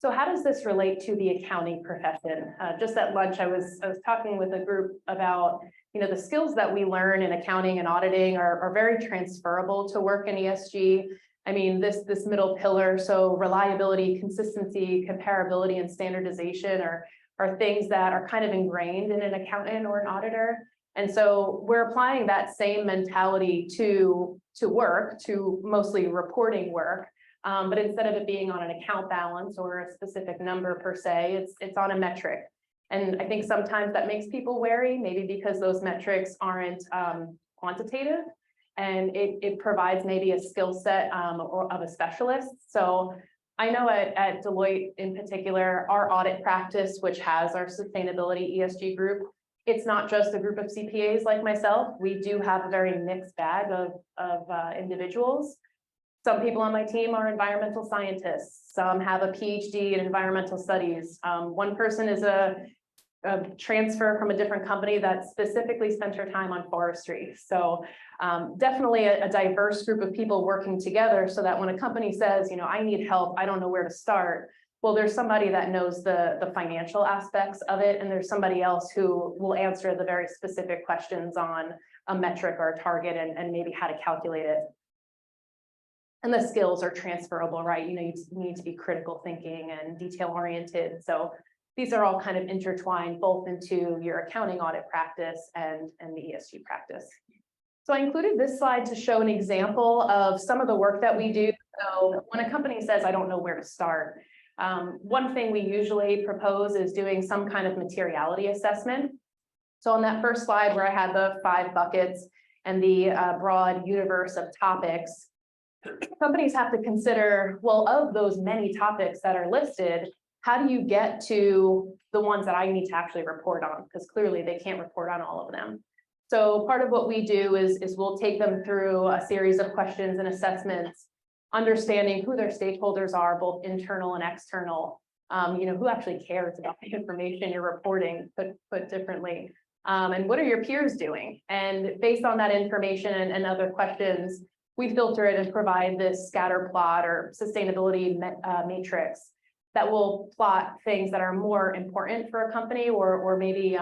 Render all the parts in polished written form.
So how does this relate to the accounting profession? Just at lunch, I was talking with a group about, the skills that we learn in accounting and auditing are very transferable to work in ESG. I mean, this middle pillar, so reliability, consistency, comparability, and standardization are things that are kind of ingrained in an accountant or an auditor. And so we're applying that same mentality to work, to mostly reporting work. But instead of it being on an account balance or a specific number per se, it's on a metric. And I think sometimes that makes people wary, maybe because those metrics aren't quantitative, and it provides maybe a skill set of a specialist. So I know at Deloitte in particular, our audit practice, which has our sustainability ESG group, it's not just a group of CPAs like myself. We do have a very mixed bag of individuals. Some people on my team are environmental scientists. Some have a PhD in environmental studies. One person is a transfer from a different company that specifically spent her time on forestry. So definitely a diverse group of people working together, so that when a company says, I need help, I don't know where to start, well, there's somebody that knows the financial aspects of it, and there's somebody else who will answer the very specific questions on a metric or a target and maybe how to calculate it. And the skills are transferable, right? You need to be critical thinking and detail oriented. So these are all kind of intertwined both into your accounting audit practice and the ESG practice. So I included this slide to show an example of some of the work that we do. So when a company says, I don't know where to start, one thing we usually propose is doing some kind of materiality assessment. So on that first slide where I had the 5 buckets and the broad universe of topics, companies have to consider, well, of those many topics that are listed, how do you get to the ones that I need to actually report on? Because clearly they can't report on all of them. So part of what we do is we'll take them through a series of questions and assessments, understanding who their stakeholders are, both internal and external, who actually cares about the information you're reporting, put differently, and what are your peers doing? And based on that information and other questions, we filter it and provide this scatter plot or sustainability matrix that will plot things that are more important for a company or maybe,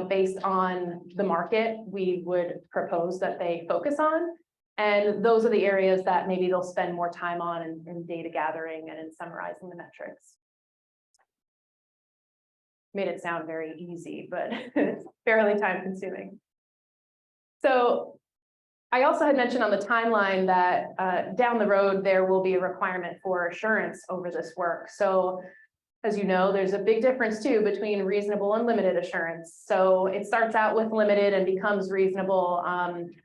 based on the market, we would propose that they focus on. And those are the areas that maybe they'll spend more time on in data gathering and in summarizing the metrics. Made it sound very easy, but it's fairly time consuming. So I also had mentioned on the timeline that down the road, there will be a requirement for assurance over this work. So as you know, there's a big difference too between reasonable and limited assurance. So it starts out with limited and becomes reasonable.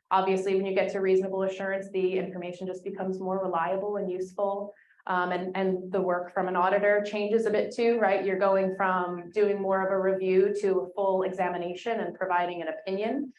Obviously, when you get to reasonable assurance, the information just becomes more reliable and useful. And the work from an auditor changes a bit too, right? You're going from doing more of a review to a full examination and providing an opinion.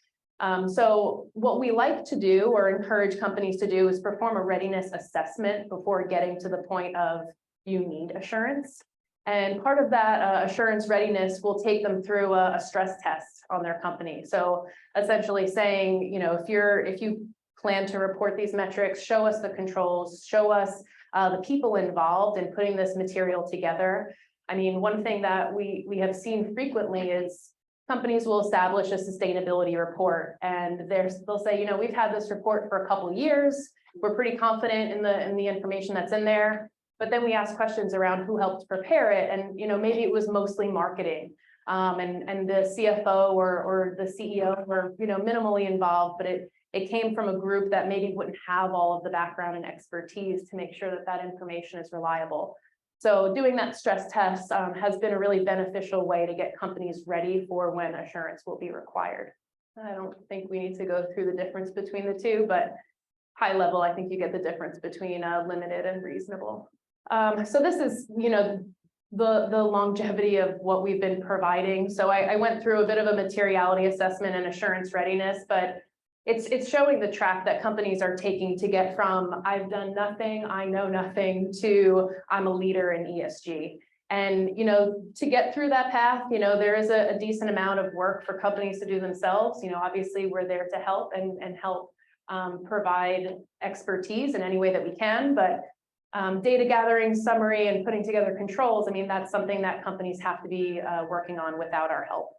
So what we like to do or encourage companies to do is perform a readiness assessment before getting to the point of you need assurance. And part of that assurance readiness will take them through a stress test on their company. So essentially saying, if you plan to report these metrics, show us the controls, show us the people involved in putting this material together. I mean, one thing that we have seen frequently is companies will establish a sustainability report, and they'll say, we've had this report for a couple of years. We're pretty confident in the information that's in there. But then we ask questions around who helped prepare it, and maybe it was mostly marketing, and the CFO or the CEO were minimally involved, but it came from a group that maybe wouldn't have all of the background and expertise to make sure that information is reliable. So doing that stress test has been a really beneficial way to get companies ready for when assurance will be required. I don't think we need to go through the difference between the two, but high level, I think you get the difference between limited and reasonable. So this is, the longevity of what we've been providing. So I went through a bit of a materiality assessment and assurance readiness, but it's showing the track that companies are taking to get from I've done nothing, I know nothing, to I'm a leader in ESG. And, to get through that path, there is a decent amount of work for companies to do themselves. Obviously we're there to help and help provide expertise in any way that we can, but data gathering, summary, and putting together controls, I mean, that's something that companies have to be working on without our help.